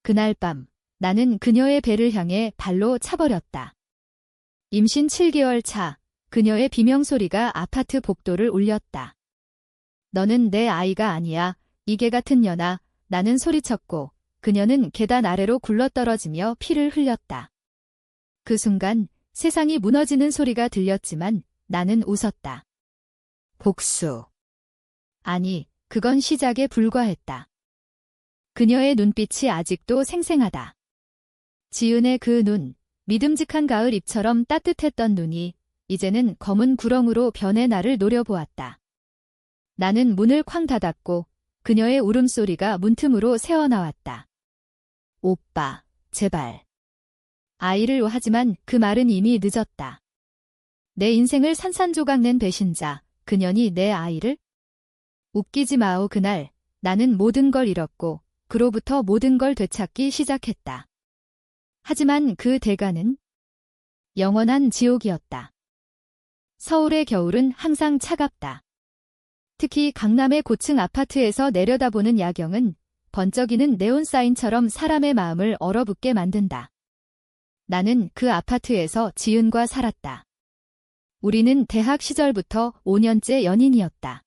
그날 밤 나는 그녀의 배를 향해 발로 차버렸다. 임신 7개월 차 그녀의 비명소리가 아파트 복도를 울렸다. 너는 내 아이가 아니야. 이개 같은 년아. 나는 소리쳤고 그녀는 계단 아래로 굴러떨어지며 피를 흘렸다. 그 순간 세상이 무너지는 소리가 들렸지만 나는 웃었다. 복수. 아니, 그건 시작에 불과했다. 그녀의 눈빛이 아직도 생생하다. 지은의 그 눈, 믿음직한 가을 잎처럼 따뜻했던 눈이 이제는 검은 구렁으로 변해 나를 노려보았다. 나는 문을 쾅 닫았고 그녀의 울음소리가 문틈으로 새어나왔다. 오빠, 제발. 아이를 하지만 그 말은 이미 늦었다. 내 인생을 산산조각 낸 배신자, 그년이 내 아이를? 웃기지 마오. 그날 나는 모든 걸 잃었고 그로부터 모든 걸 되찾기 시작했다. 하지만 그 대가는 영원한 지옥이었다. 서울의 겨울은 항상 차갑다. 특히 강남의 고층 아파트에서 내려다보는 야경은 번쩍이는 네온사인처럼 사람의 마음을 얼어붙게 만든다. 나는 그 아파트에서 지은과 살았다. 우리는 대학 시절부터 5년째 연인이었다.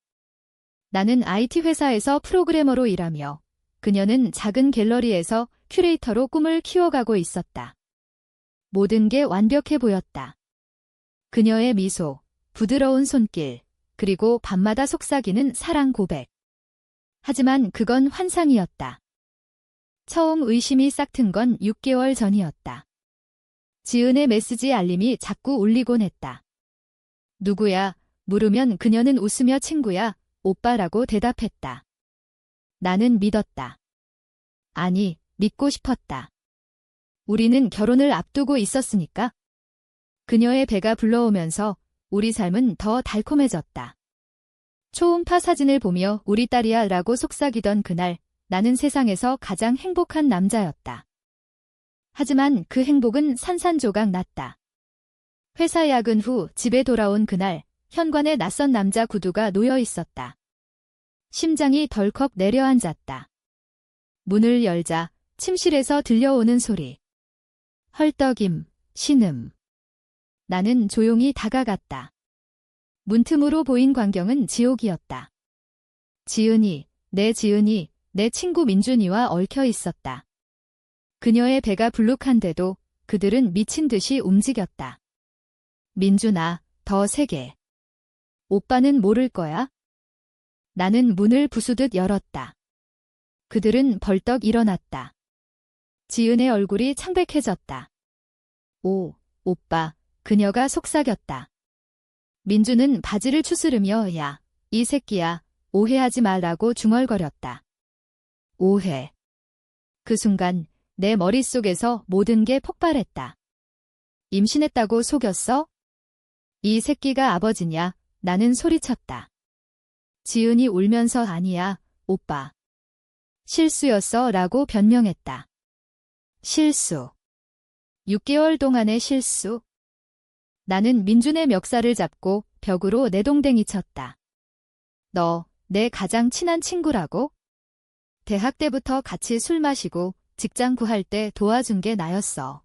나는 IT 회사에서 프로그래머로 일하며 그녀는 작은 갤러리에서 큐레이터로 꿈을 키워가고 있었다. 모든 게 완벽해 보였다. 그녀의 미소, 부드러운 손길, 그리고 밤마다 속삭이는 사랑 고백. 하지만 그건 환상이었다. 처음 의심이 싹튼 건 6개월 전이었다. 지은의 메시지 알림이 자꾸 울리곤 했다. 누구야? 물으면 그녀는 웃으며 친구야, 오빠라고 대답했다. 나는 믿었다. 아니, 믿고 싶었다. 우리는 결혼을 앞두고 있었으니까. 그녀의 배가 불러오면서 우리 삶은 더 달콤해졌다. 초음파 사진을 보며 우리 딸이야 라고 속삭이던 그날 나는 세상에서 가장 행복한 남자였다. 하지만 그 행복은 산산조각 났다. 회사 야근 후 집에 돌아온 그날 현관에 낯선 남자 구두가 놓여 있었다. 심장이 덜컥 내려앉았다. 문을 열자 침실에서 들려오는 소리. 헐떡임, 신음. 나는 조용히 다가갔다. 문틈으로 보인 광경은 지옥이었다. 지은이, 내 친구 민준이와 얽혀 있었다. 그녀의 배가 불룩한데도 그들은 미친 듯이 움직였다. 민준아, 더 세게. 오빠는 모를 거야? 나는 문을 부수듯 열었다. 그들은 벌떡 일어났다. 지은의 얼굴이 창백해졌다. 오, 오빠, 그녀가 속삭였다. 민준은 바지를 추스르며 야, 이 새끼야, 오해하지 말라고 중얼거렸다. 오해. 그 순간 내 머릿속에서 모든 게 폭발했다. 임신했다고 속였어? 이 새끼가 아버지냐? 나는 소리쳤다. 지은이 울면서 아니야, 오빠. 실수였어 라고 변명했다. 실수. 6개월 동안의 실수. 나는 민준의 멱살을 잡고 벽으로 내동댕이 쳤다. 너, 내 가장 친한 친구라고? 대학 때부터 같이 술 마시고 직장 구할 때 도와준 게 나였어.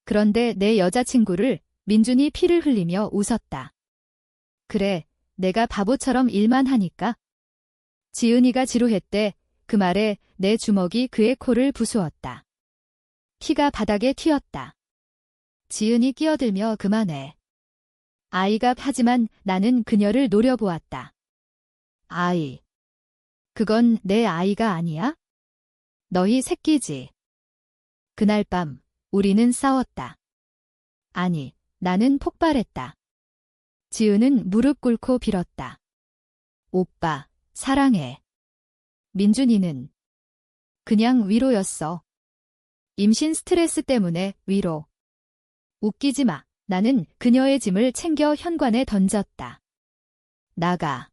그런데 내 여자친구를 민준이 피를 흘리며 웃었다. 그래, 내가 바보처럼 일만 하니까. 지은이가 지루했대. 그 말에 내 주먹이 그의 코를 부수었다. 피가 바닥에 튀었다. 지은이 끼어들며 그만해. 아이가 하지만 나는 그녀를 노려보았다. 아이. 그건 내 아이가 아니야? 너희 새끼지. 그날 밤 우리는 싸웠다. 아니, 나는 폭발했다. 지은은 무릎 꿇고 빌었다. 오빠, 사랑해. 민준이는 그냥 위로였어. 임신 스트레스 때문에 위로. 웃기지 마. 나는 그녀의 짐을 챙겨 현관에 던졌다. 나가.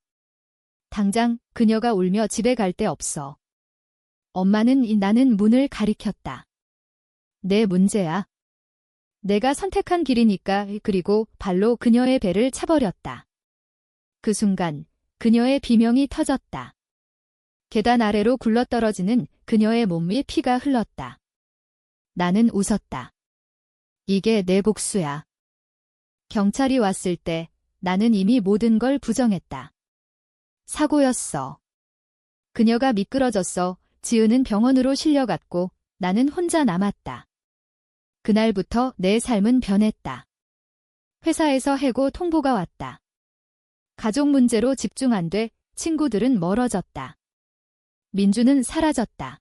당장 그녀가 울며 집에 갈 데 없어. 나는 문을 가리켰다. 내 문제야. 내가 선택한 길이니까. 그리고 발로 그녀의 배를 차버렸다. 그 순간 그녀의 비명이 터졌다. 계단 아래로 굴러떨어지는 그녀의 몸 위 피가 흘렀다. 나는 웃었다. 이게 내 복수야. 경찰이 왔을 때 나는 이미 모든 걸 부정했다. 사고였어. 그녀가 미끄러졌어. 지은은 병원으로 실려갔고 나는 혼자 남았다. 그날부터 내 삶은 변했다. 회사에서 해고 통보가 왔다. 가족 문제로 집중 안 돼 친구들은 멀어졌다. 민주는 사라졌다.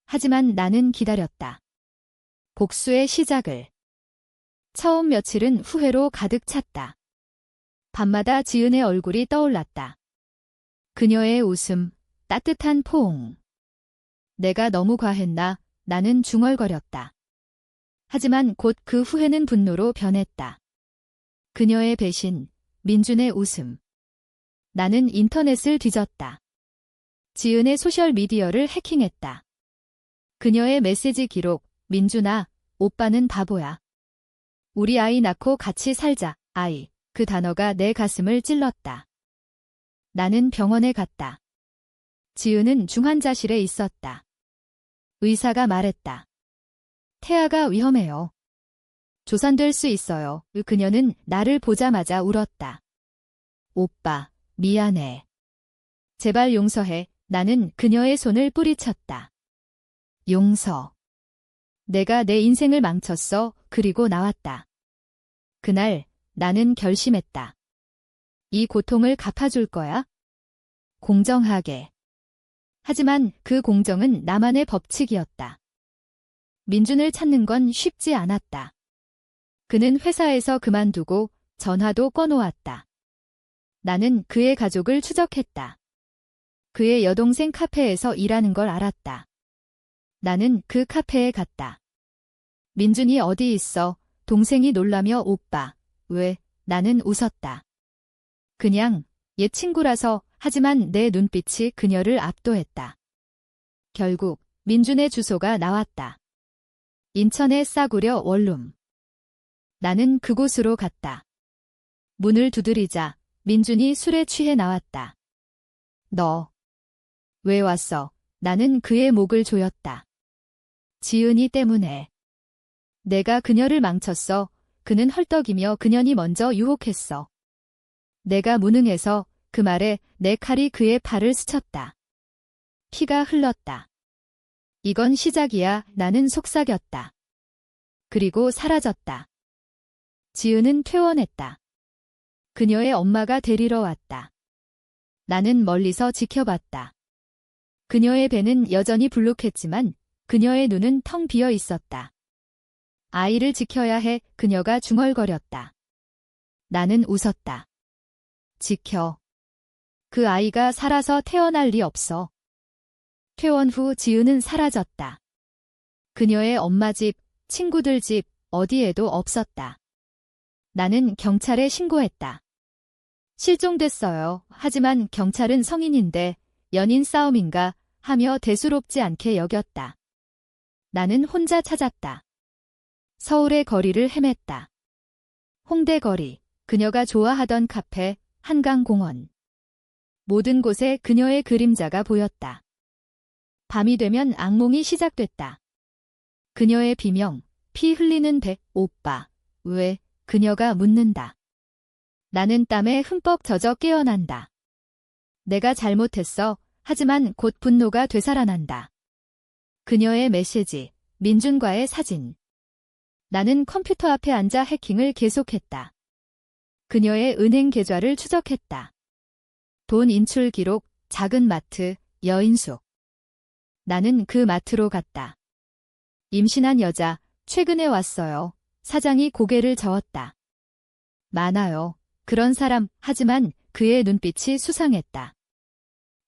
하지만 나는 기다렸다. 복수의 시작을. 처음 며칠은 후회로 가득 찼다. 밤마다 지은의 얼굴이 떠올랐다. 그녀의 웃음, 따뜻한 포옹. 내가 너무 과했나? 나는 중얼거렸다. 하지만 곧 그 후회는 분노로 변했다. 그녀의 배신, 민준의 웃음. 나는 인터넷을 뒤졌다. 지은의 소셜미디어를 해킹했다. 그녀의 메시지 기록, 민준아, 오빠는 바보야. 우리 아이 낳고 같이 살자, 아이. 그 단어가 내 가슴을 찔렀다. 나는 병원에 갔다. 지은은 중환자실에 있었다. 의사가 말했다. 태아가 위험해요. 조산될 수 있어요. 그녀는 나를 보자마자 울었다. 오빠, 미안해. 제발 용서해. 나는 그녀의 손을 뿌리쳤다. 용서. 내가 내 인생을 망쳤어. 그리고 나왔다. 그날 나는 결심했다. 이 고통을 갚아줄 거야? 공정하게. 하지만 그 공정은 나만의 법칙이었다. 민준을 찾는 건 쉽지 않았다. 그는 회사에서 그만두고 전화도 꺼놓았다. 나는 그의 가족을 추적했다. 그의 여동생 카페에서 일하는 걸 알았다. 나는 그 카페에 갔다. 민준이 어디 있어? 동생이 놀라며 오빠. 왜? 나는 웃었다. 그냥 옛 친구라서. 하지만 내 눈빛이 그녀를 압도했다. 결국 민준의 주소가 나왔다. 인천의 싸구려 원룸. 나는 그곳으로 갔다. 문을 두드리자 민준이 술에 취해 나왔다. 너 왜 왔어? 나는 그의 목을 조였다. 지은이 때문에. 내가 그녀를 망쳤어. 그는 헐떡이며 그년이 먼저 유혹했어. 내가 무능해서. 그 말에 내 칼이 그의 팔을 스쳤다. 피가 흘렀다. 이건 시작이야. 나는 속삭였다. 그리고 사라졌다. 지은은 퇴원했다. 그녀의 엄마가 데리러 왔다. 나는 멀리서 지켜봤다. 그녀의 배는 여전히 불룩했지만 그녀의 눈은 텅 비어 있었다. 아이를 지켜야 해. 그녀가 중얼거렸다. 나는 웃었다. 지켜. 그 아이가 살아서 태어날 리 없어. 퇴원 후 지은은 사라졌다. 그녀의 엄마 집, 친구들 집, 어디에도 없었다. 나는 경찰에 신고했다. 실종됐어요. 하지만 경찰은 성인인데 연인 싸움인가 하며 대수롭지 않게 여겼다. 나는 혼자 찾았다. 서울의 거리를 헤맸다. 홍대 거리, 그녀가 좋아하던 카페, 한강공원. 모든 곳에 그녀의 그림자가 보였다. 밤이 되면 악몽이 시작됐다. 그녀의 비명, 피 흘리는 배, 오빠. 왜? 그녀가 묻는다. 나는 땀에 흠뻑 젖어 깨어난다. 내가 잘못했어. 하지만 곧 분노가 되살아난다. 그녀의 메시지, 민준과의 사진. 나는 컴퓨터 앞에 앉아 해킹을 계속했다. 그녀의 은행 계좌를 추적했다. 돈 인출 기록, 작은 마트, 여인숙. 나는 그 마트로 갔다. 임신한 여자, 최근에 왔어요. 사장이 고개를 저었다. 많아요. 그런 사람. 하지만 그의 눈빛이 수상했다.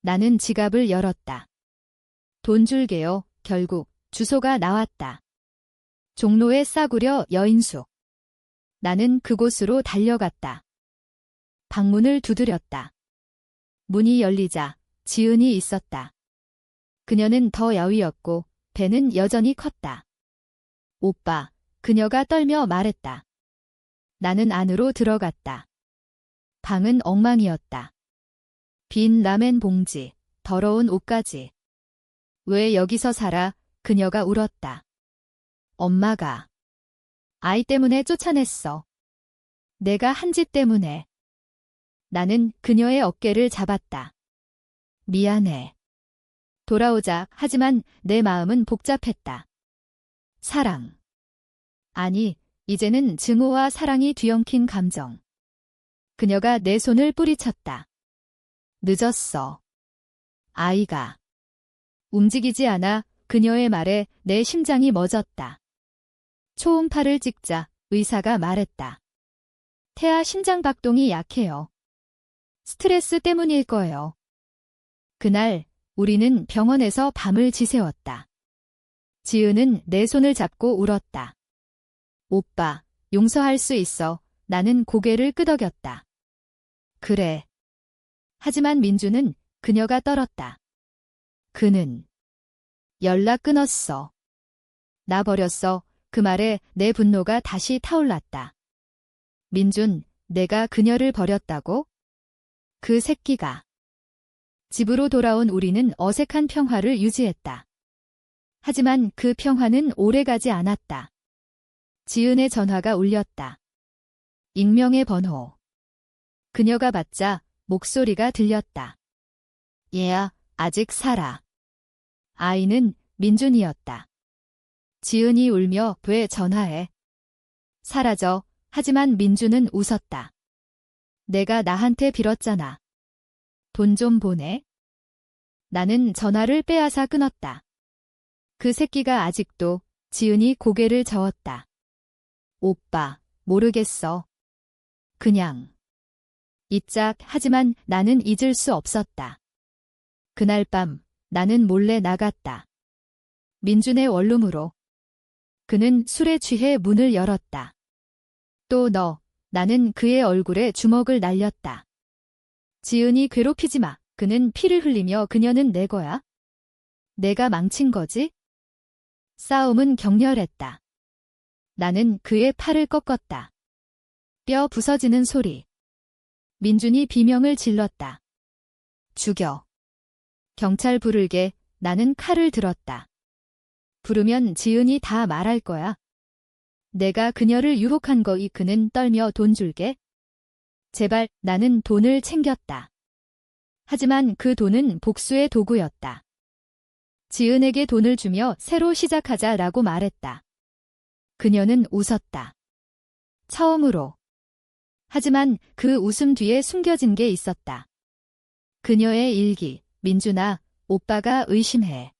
나는 지갑을 열었다. 돈 줄게요. 결국 주소가 나왔다. 종로의 싸구려 여인숙. 나는 그곳으로 달려갔다. 방문을 두드렸다. 문이 열리자 지은이 있었다. 그녀는 더 야위었고 배는 여전히 컸다. 오빠, 그녀가 떨며 말했다. 나는 안으로 들어갔다. 방은 엉망이었다. 빈 라멘 봉지, 더러운 옷까지. 왜 여기서 살아? 그녀가 울었다. 엄마가 아이 때문에 쫓아냈어. 내가 한 짓 때문에. 나는 그녀의 어깨를 잡았다. 미안해. 돌아오자. 하지만 내 마음은 복잡했다. 사랑. 아니, 이제는 증오와 사랑이 뒤엉킨 감정. 그녀가 내 손을 뿌리쳤다. 늦었어. 아이가 움직이지 않아. 그녀의 말에 내 심장이 멎었다. 초음파를 찍자 의사가 말했다. 태아 심장박동이 약해요. 스트레스 때문일 거예요. 그날 우리는 병원에서 밤을 지새웠다. 지은은 내 손을 잡고 울었다. 오빠, 용서할 수 있어. 나는 고개를 끄덕였다. 그래. 하지만 민주는 그녀가 떨었다. 그는 연락 끊었어. 나 버렸어. 그 말에 내 분노가 다시 타올랐다. 민준, 내가 그녀를 버렸다고? 그 새끼가. 집으로 돌아온 우리는 어색한 평화를 유지했다. 하지만 그 평화는 오래가지 않았다. 지은의 전화가 울렸다. 익명의 번호. 그녀가 받자 목소리가 들렸다. 얘야, 아직 살아. 아이는 민준이었다. 지은이 울며 왜 전화해? 사라져. 하지만 민준은 웃었다. 내가 나한테 빌었잖아. 돈 좀 보내. 나는 전화를 빼앗아 끊었다. 그 새끼가 아직도. 지은이 고개를 저었다. 오빠, 모르겠어. 그냥 잊자. 하지만 나는 잊을 수 없었다. 그날 밤 나는 몰래 나갔다. 민준의 원룸으로. 그는 술에 취해 문을 열었다. 또 너. 나는 그의 얼굴에 주먹을 날렸다. 지은이 괴롭히지 마. 그는 피를 흘리며 그녀는 내 거야. 내가 망친 거지? 싸움은 격렬했다. 나는 그의 팔을 꺾었다. 뼈 부서지는 소리. 민준이 비명을 질렀다. 죽여. 경찰 부르게. 나는 칼을 들었다. 부르면 지은이 다 말할 거야. 내가 그녀를 유혹한 거이. 그는 떨며 돈 줄게. 제발. 나는 돈을 챙겼다. 하지만 그 돈은 복수의 도구였다. 지은에게 돈을 주며 새로 시작하자라고 말했다. 그녀는 웃었다. 처음으로. 하지만 그 웃음 뒤에 숨겨진 게 있었다. 그녀의 일기. 민준아, 오빠가 의심해.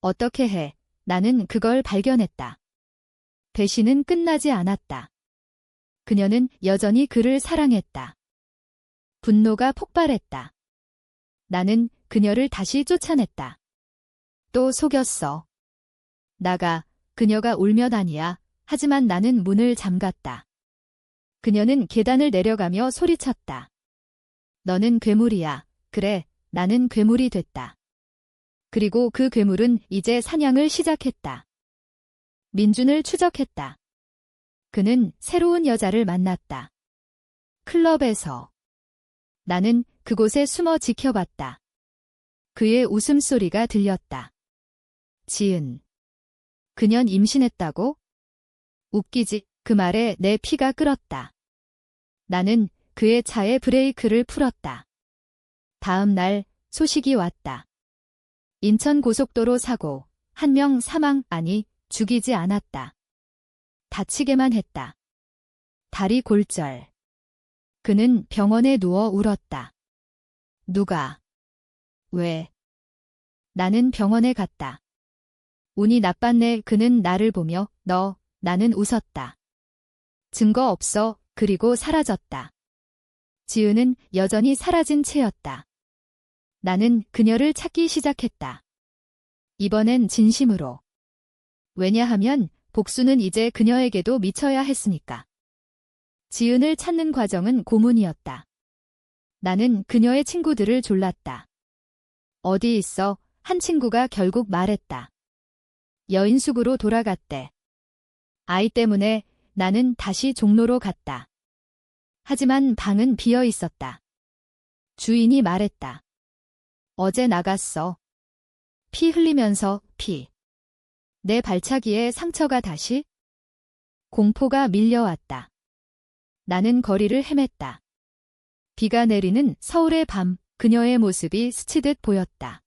어떻게 해? 나는 그걸 발견했다. 배신은 끝나지 않았다. 그녀는 여전히 그를 사랑했다. 분노가 폭발했다. 나는 그녀를 다시 쫓아냈다. 또 속였어. 나가. 그녀가 울며 다니야. 하지만 나는 문을 잠갔다. 그녀는 계단을 내려가며 소리쳤다. 너는 괴물이야. 그래, 나는 괴물이 됐다. 그리고 그 괴물은 이제 사냥을 시작했다. 민준을 추적했다. 그는 새로운 여자를 만났다. 클럽에서. 나는 그곳에 숨어 지켜봤다. 그의 웃음소리가 들렸다. 지은. 그년 임신했다고? 웃기지. 그 말에 내 피가 끓었다. 나는 그의 차에 브레이크를 풀었다. 다음 날 소식이 왔다. 인천 고속도로 사고. 한 명 사망. 아니, 죽이지 않았다. 다치게만 했다. 다리 골절. 그는 병원에 누워 울었다. 누가? 왜? 나는 병원에 갔다. 운이 나빴네. 그는 나를 보며 나는 웃었다. 증거 없어. 그리고 사라졌다. 지은은 여전히 사라진 채였다. 나는 그녀를 찾기 시작했다. 이번엔 진심으로. 왜냐하면 복수는 이제 그녀에게도 미쳐야 했으니까. 지은을 찾는 과정은 고문이었다. 나는 그녀의 친구들을 졸랐다. 어디 있어? 한 친구가 결국 말했다. 여인숙으로 돌아갔대. 아이 때문에 나는 다시 종로로 갔다. 하지만 방은 비어 있었다. 주인이 말했다. 어제 나갔어. 피 흘리면서 피. 내 발차기에 상처가 다시? 공포가 밀려왔다. 나는 거리를 헤맸다. 비가 내리는 서울의 밤, 그녀의 모습이 스치듯 보였다.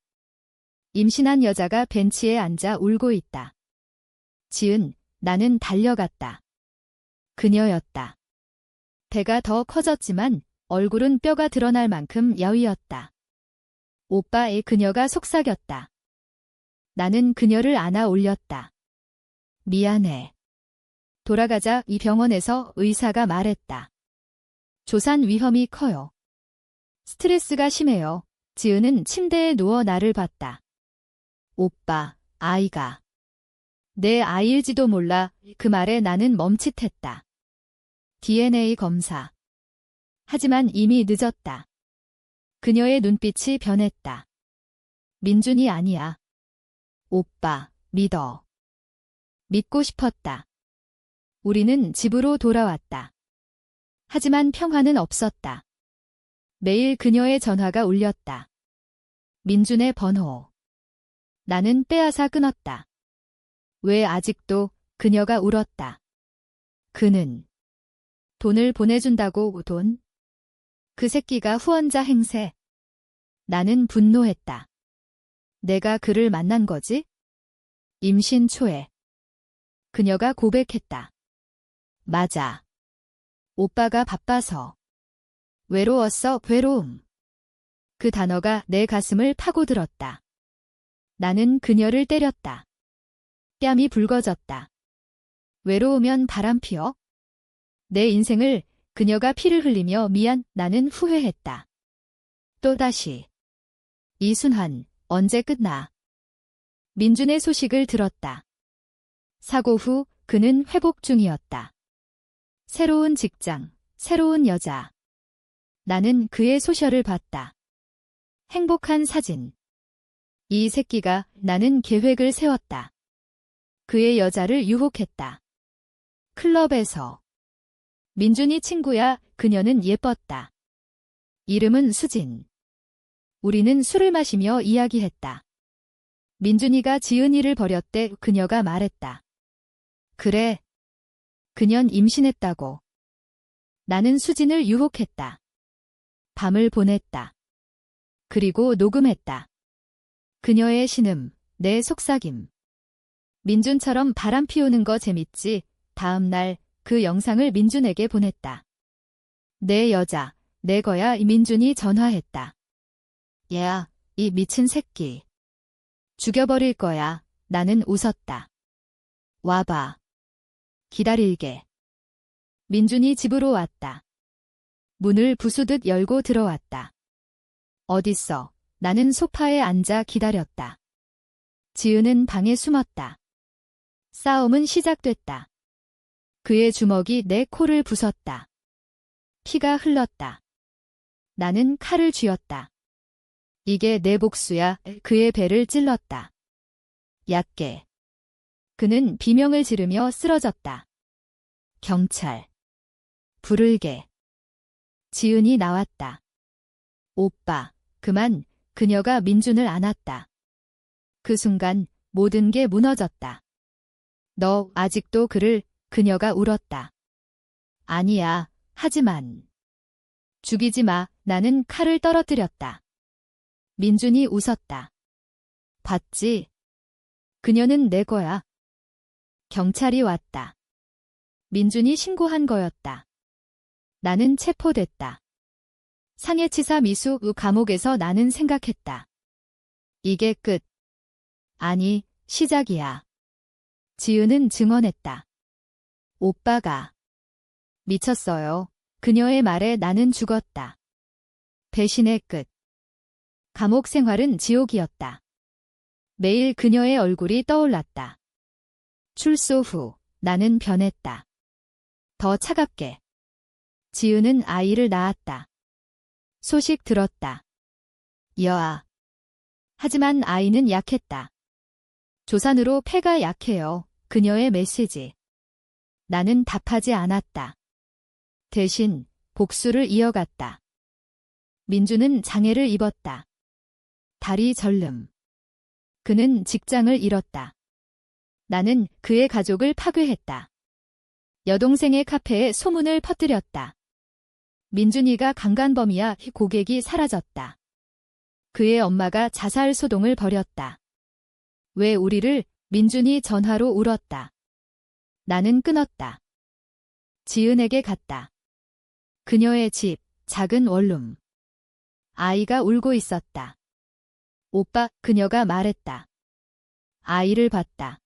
임신한 여자가 벤치에 앉아 울고 있다. 지은, 나는 달려갔다. 그녀였다. 배가 더 커졌지만 얼굴은 뼈가 드러날 만큼 야위었다. 오빠의 그녀가 속삭였다. 나는 그녀를 안아 올렸다. 미안해. 돌아가자. 이 병원에서 의사가 말했다. 조산 위험이 커요. 스트레스가 심해요. 지은은 침대에 누워 나를 봤다. 오빠, 아이가. 내 아이일지도 몰라. 그 말에 나는 멈칫했다. DNA 검사. 하지만 이미 늦었다. 그녀의 눈빛이 변했다. 민준이 아니야. 오빠, 믿어. 믿고 싶었다. 우리는 집으로 돌아왔다. 하지만 평화는 없었다. 매일 그녀의 전화가 울렸다. 민준의 번호. 나는 빼앗아 끊었다. 왜 아직도 그녀가 울었다. 그는 돈을 보내준다고. 돈? 그 새끼가 후원자 행세. 나는 분노했다. 내가 그를 만난 거지? 임신 초에. 그녀가 고백했다. 맞아. 오빠가 바빠서. 외로웠어. 괴로움. 그 단어가 내 가슴을 파고들었다. 나는 그녀를 때렸다. 뺨이 붉어졌다. 외로우면 바람 피어? 내 인생을 그녀가 피를 흘리며 미안. 나는 후회했다. 또다시. 이순환, 언제 끝나? 민준의 소식을 들었다. 사고 후 그는 회복 중이었다. 새로운 직장, 새로운 여자. 나는 그의 소셜을 봤다. 행복한 사진. 이 새끼가. 나는 계획을 세웠다. 그의 여자를 유혹했다. 클럽에서. 민준이 친구야. 그녀는 예뻤다. 이름은 수진. 우리는 술을 마시며 이야기했다. 민준이가 지은이를 버렸대. 그녀가 말했다. 그래. 그년 임신했다고. 나는 수진을 유혹했다. 밤을 보냈다. 그리고 녹음했다. 그녀의 신음, 내 속삭임. 민준처럼 바람 피우는 거 재밌지? 다음 날 그 영상을 민준에게 보냈다. 내 여자, 내 거야. 민준이 전화했다. 얘야, 이 미친 새끼. 죽여버릴 거야. 나는 웃었다. 와봐. 기다릴게. 민준이 집으로 왔다. 문을 부수듯 열고 들어왔다. 어딨어? 나는 소파에 앉아 기다렸다. 지은은 방에 숨었다. 싸움은 시작됐다. 그의 주먹이 내 코를 부쉈다. 피가 흘렀다. 나는 칼을 쥐었다. 이게 내 복수야. 그의 배를 찔렀다. 얕게. 그는 비명을 지르며 쓰러졌다. 경찰. 부를게. 지은이 나왔다. 오빠, 그만. 그녀가 민준을 안았다. 그 순간 모든 게 무너졌다. 너 아직도 그를. 그녀가 울었다. 아니야. 하지만. 죽이지 마. 나는 칼을 떨어뜨렸다. 민준이 웃었다. 봤지? 그녀는 내 거야. 경찰이 왔다. 민준이 신고한 거였다. 나는 체포됐다. 상해치사 미수. 감옥에서 나는 생각했다. 이게 끝. 아니, 시작이야. 지은은 증언했다. 오빠가. 미쳤어요. 그녀의 말에 나는 죽었다. 배신의 끝. 감옥 생활은 지옥이었다. 매일 그녀의 얼굴이 떠올랐다. 출소 후 나는 변했다. 더 차갑게. 지은은 아이를 낳았다. 소식 들었다. 여아. 하지만 아이는 약했다. 조산으로 폐가 약해요. 그녀의 메시지. 나는 답하지 않았다. 대신 복수를 이어갔다. 민준은 장애를 입었다. 다리 절름. 그는 직장을 잃었다. 나는 그의 가족을 파괴했다. 여동생의 카페에 소문을 퍼뜨렸다. 민준이가 강간범이야. 고객이 사라졌다. 그의 엄마가 자살 소동을 벌였다. 왜 우리를? 민준이 전화로 울었다. 나는 끊었다. 지은에게 갔다. 그녀의 집, 작은 원룸. 아이가 울고 있었다. 오빠, 그녀가 말했다. 아이를 봤다.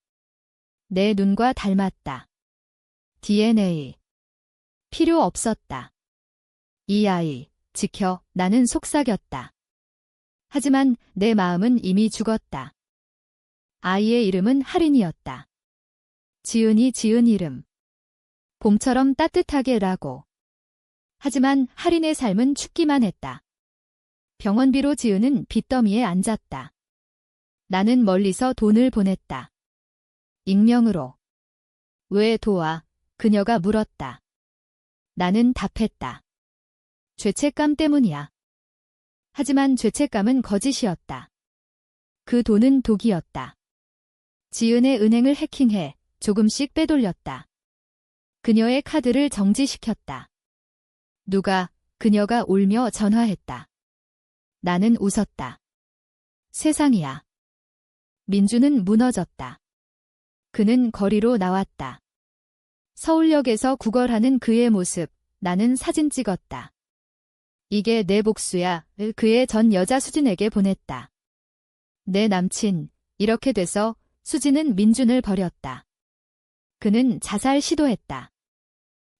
내 눈과 닮았다. DNA. 필요 없었다. 이 아이, 지켜. 나는 속삭였다. 하지만 내 마음은 이미 죽었다. 아이의 이름은 할인이었다. 지은이 지은 이름. 봄처럼 따뜻하게 라고. 하지만 할인의 삶은 춥기만 했다. 병원비로 지은은 빚더미에 앉았다. 나는 멀리서 돈을 보냈다. 익명으로. 왜 도와? 그녀가 물었다. 나는 답했다. 죄책감 때문이야. 하지만 죄책감은 거짓이었다. 그 돈은 독이었다. 지은의 은행을 해킹해 조금씩 빼돌렸다. 그녀의 카드를 정지시켰다. 누가? 그녀가 울며 전화했다. 나는 웃었다. 세상이야. 민주는 무너졌다. 그는 거리로 나왔다. 서울역에서 구걸하는 그의 모습, 나는 사진 찍었다. 이게 내 복수야. 그의 전 여자 수진에게 보냈다. 내 남친, 이렇게 돼서 수진은 민준을 버렸다. 그는 자살 시도했다.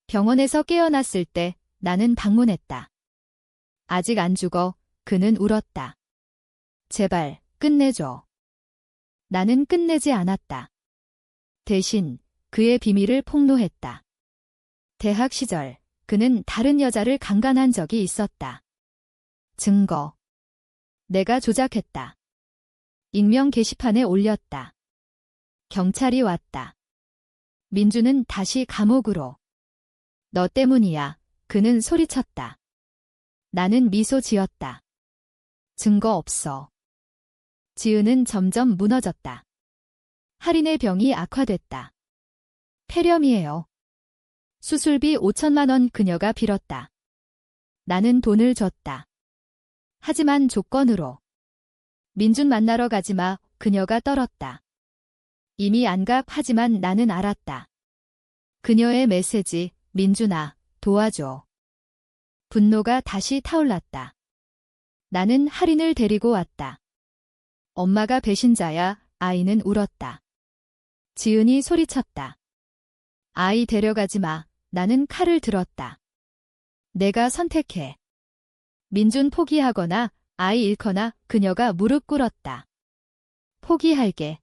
병원에서 깨어났을 때 나는 방문했다. 아직 안 죽어. 그는 울었다. 제발, 끝내줘. 나는 끝내지 않았다. 대신 그의 비밀을 폭로했다. 대학 시절 그는 다른 여자를 강간한 적이 있었다. 증거. 내가 조작했다. 익명 게시판에 올렸다. 경찰이 왔다. 민주는 다시 감옥으로. 너 때문이야. 그는 소리쳤다. 나는 미소 지었다. 증거 없어. 지은은 점점 무너졌다. 할인의 병이 악화됐다. 폐렴이에요. 수술비 5천만 원 그녀가 빌었다. 나는 돈을 줬다. 하지만 조건으로. 민준 만나러 가지 마. 그녀가 떨었다. 이미 안 가. 하지만 나는 알았다. 그녀의 메시지, 민준아, 도와줘. 분노가 다시 타올랐다. 나는 할인을 데리고 왔다. 엄마가 배신자야. 아이는 울었다. 지은이 소리쳤다. 아이 데려가지 마. 나는 칼을 들었다. 내가 선택해. 민준 포기하거나 아이 잃거나. 그녀가 무릎 꿇었다. 포기할게.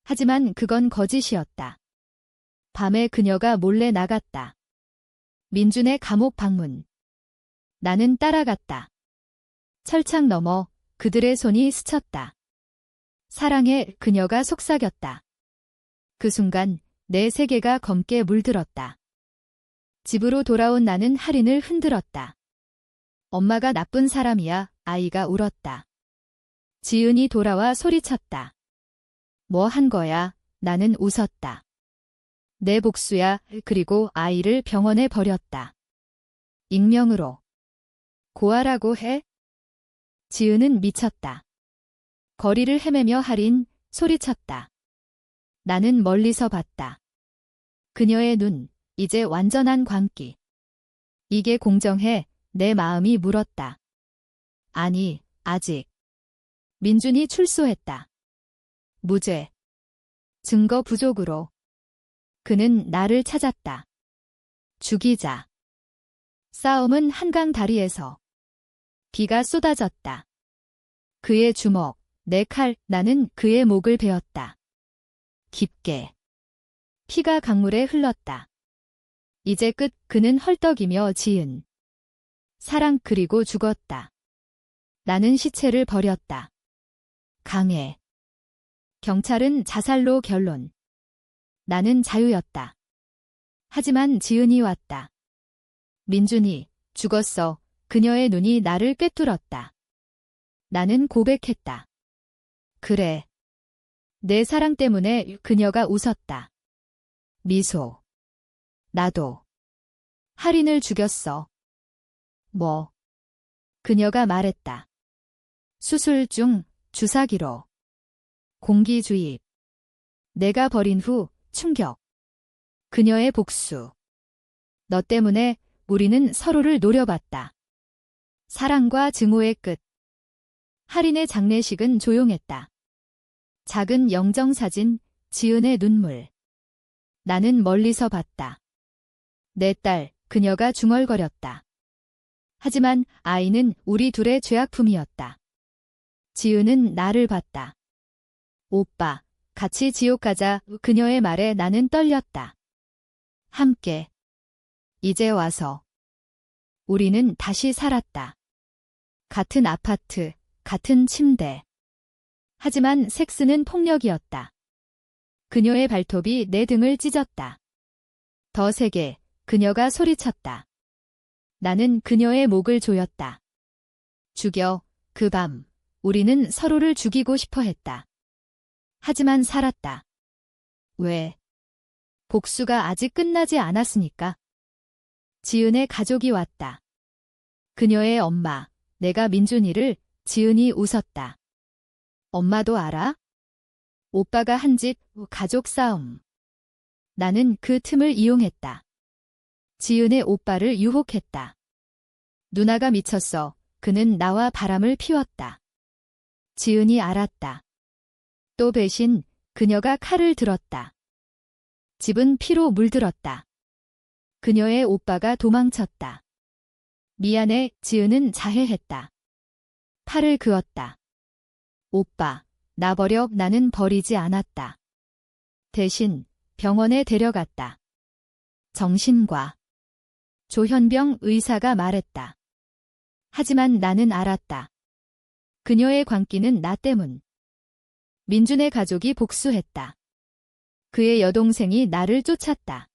하지만 그건 거짓이었다. 밤에 그녀가 몰래 나갔다. 민준의 감옥 방문. 나는 따라갔다. 철창 너머 그들의 손이 스쳤다. 사랑해. 그녀가 속삭였다. 그 순간 내 세계가 검게 물들었다. 집으로 돌아온 나는 할인을 흔들었다. 엄마가 나쁜 사람이야. 아이가 울었다. 지은이 돌아와 소리쳤다. 뭐 한 거야? 나는 웃었다. 내 복수야. 그리고 아이를 병원에 버렸다. 익명으로. 고아라고 해? 지은은 미쳤다. 거리를 헤매며 할인 소리쳤다. 나는 멀리서 봤다. 그녀의 눈, 이제 완전한 광기. 이게 공정해? 내 마음이 물었다. 아니, 아직. 민준이 출소했다. 무죄. 증거 부족으로. 그는 나를 찾았다. 죽이자. 싸움은 한강 다리에서. 비가 쏟아졌다. 그의 주먹, 내 칼, 나는 그의 목을 베었다. 깊게. 피가 강물에 흘렀다. 이제 끝. 그는 헐떡이며 지은. 사랑 그리고 죽었다. 나는 시체를 버렸다. 강해. 경찰은 자살로 결론. 나는 자유였다. 하지만 지은이 왔다. 민준이 죽었어. 그녀의 눈이 나를 꿰뚫었다. 나는 고백했다. 그래. 내 사랑 때문에 그녀가 웃었다. 미소. 나도. 할인을 죽였어. 뭐. 그녀가 말했다. 수술 중 주사기로. 공기 주입. 내가 버린 후 충격. 그녀의 복수. 너 때문에 우리는 서로를 노려봤다. 사랑과 증오의 끝. 할인의 장례식은 조용했다. 작은 영정사진, 지은의 눈물. 나는 멀리서 봤다. 내 딸, 그녀가 중얼거렸다. 하지만 아이는 우리 둘의 죄악품이었다. 지은은 나를 봤다. 오빠, 같이 지옥 가자. 그녀의 말에 나는 떨렸다. 함께. 이제 와서. 우리는 다시 살았다. 같은 아파트, 같은 침대. 하지만 섹스는 폭력이었다. 그녀의 발톱이 내 등을 찢었다. 더 세게, 그녀가 소리쳤다. 나는 그녀의 목을 조였다. 죽여, 그 밤, 우리는 서로를 죽이고 싶어 했다. 하지만 살았다. 왜? 복수가 아직 끝나지 않았으니까. 지은의 가족이 왔다. 그녀의 엄마, 내가 민준이를. 지은이 웃었다. 엄마도 알아? 오빠가 한 집 가족 싸움. 나는 그 틈을 이용했다. 지은의 오빠를 유혹했다. 누나가 미쳤어. 그는 나와 바람을 피웠다. 지은이 알았다. 또 배신, 그녀가 칼을 들었다. 집은 피로 물들었다. 그녀의 오빠가 도망쳤다. 미안해, 지은은 자해했다. 팔을 그었다. 오빠, 나 버려. 나는 버리지 않았다. 대신 병원에 데려갔다. 정신과. 조현병 의사가 말했다. 하지만 나는 알았다. 그녀의 광기는 나 때문. 민준의 가족이 복수했다. 그의 여동생이 나를 쫓았다.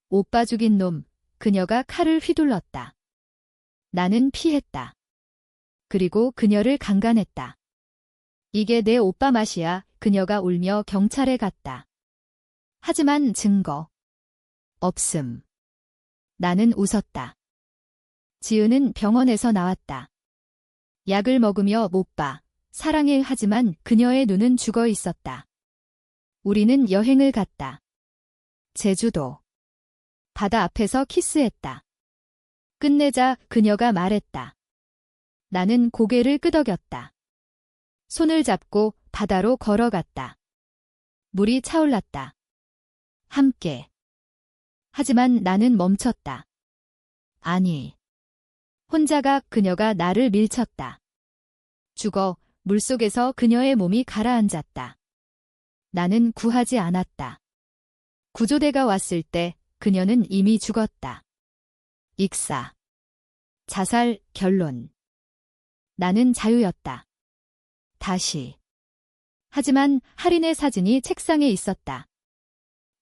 오빠 죽인 놈, 그녀가 칼을 휘둘렀다. 나는 피했다. 그리고 그녀를 강간했다. 이게 내 오빠 맛이야. 그녀가 울며 경찰에 갔다. 하지만 증거. 없음. 나는 웃었다. 지은은 병원에서 나왔다. 약을 먹으며 못 봐. 사랑해. 하지만 그녀의 눈은 죽어 있었다. 우리는 여행을 갔다. 제주도. 바다 앞에서 키스했다. 끝내자. 그녀가 말했다. 나는 고개를 끄덕였다. 손을 잡고 바다로 걸어갔다. 물이 차올랐다. 함께. 하지만 나는 멈췄다. 아니. 혼자가. 그녀가 나를 밀쳤다. 죽어. 물속에서 그녀의 몸이 가라앉았다. 나는 구하지 않았다. 구조대가 왔을 때 그녀는 이미 죽었다. 익사. 자살. 결론. 나는 자유였다. 다시. 하지만 할인의 사진이 책상에 있었다.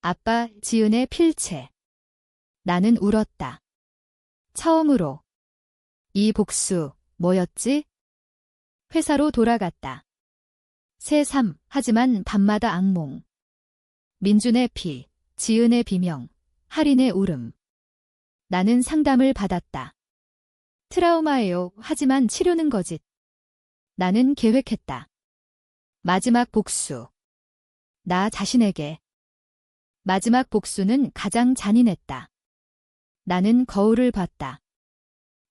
아빠, 지은의 필체. 나는 울었다. 처음으로. 이 복수, 뭐였지? 회사로 돌아갔다. 새삼, 하지만 밤마다 악몽. 민준의 피, 지은의 비명, 할인의 울음. 나는 상담을 받았다. 트라우마예요. 하지만 치료는 거짓. 나는 계획했다. 마지막 복수. 나 자신에게. 마지막 복수는 가장 잔인했다. 나는 거울을 봤다.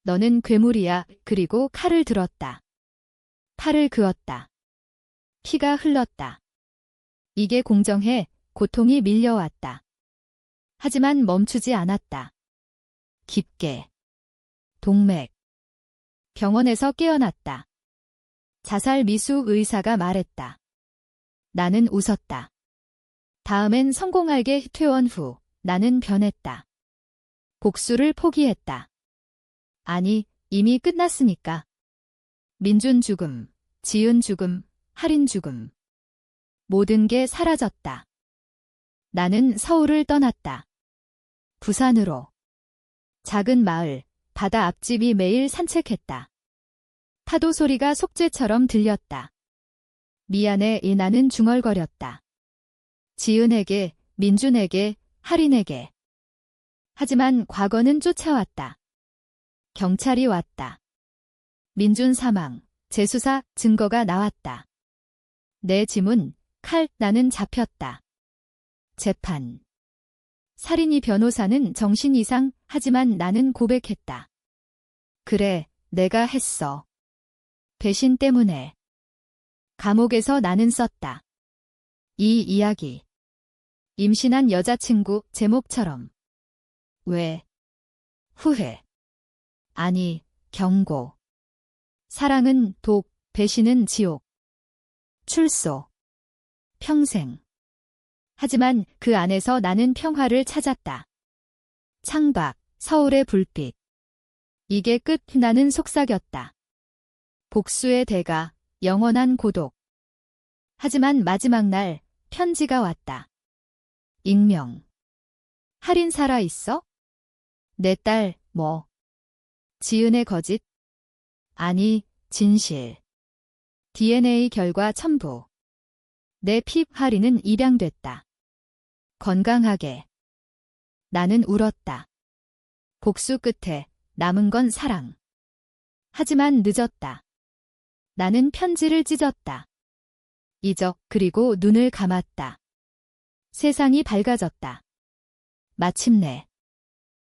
너는 괴물이야. 그리고 칼을 들었다. 팔을 그었다. 피가 흘렀다. 이게 공정해. 고통이 밀려왔다. 하지만 멈추지 않았다. 깊게. 동맥. 병원에서 깨어났다. 자살 미수 의사가 말했다. 나는 웃었다. 다음엔 성공하게. 퇴원 후 나는 변했다. 복수를 포기했다. 아니, 이미 끝났으니까. 민준 죽음, 지은 죽음, 할인 죽음. 모든 게 사라졌다. 나는 서울을 떠났다. 부산으로. 작은 마을, 바다 앞집이 매일 산책했다. 파도 소리가 속죄처럼 들렸다. 미안해. 나는 중얼거렸다. 지은에게, 민준에게, 할인에게. 하지만 과거는 쫓아왔다. 경찰이 왔다. 민준 사망, 재수사 증거가 나왔다. 내 지문, 칼, 나는 잡혔다. 재판. 살인이 변호사는 정신 이상, 하지만 나는 고백했다. 그래, 내가 했어. 배신 때문에. 감옥에서 나는 썼다. 이 이야기. 임신한 여자친구 제목처럼. 왜? 후회. 아니, 경고. 사랑은 독, 배신은 지옥. 출소. 평생. 하지만 그 안에서 나는 평화를 찾았다. 창밖, 서울의 불빛. 이게 끝. 나는 속삭였다. 복수의 대가, 영원한 고독. 하지만 마지막 날 편지가 왔다. 익명. 할인 살아있어? 내 딸, 뭐. 지은의 거짓? 아니, 진실. DNA 결과 첨부. 내 피 할인은 입양됐다. 건강하게. 나는 울었다. 복수 끝에 남은 건 사랑. 하지만 늦었다. 나는 편지를 찢었다. 이적, 그리고 눈을 감았다. 세상이 밝아졌다. 마침내.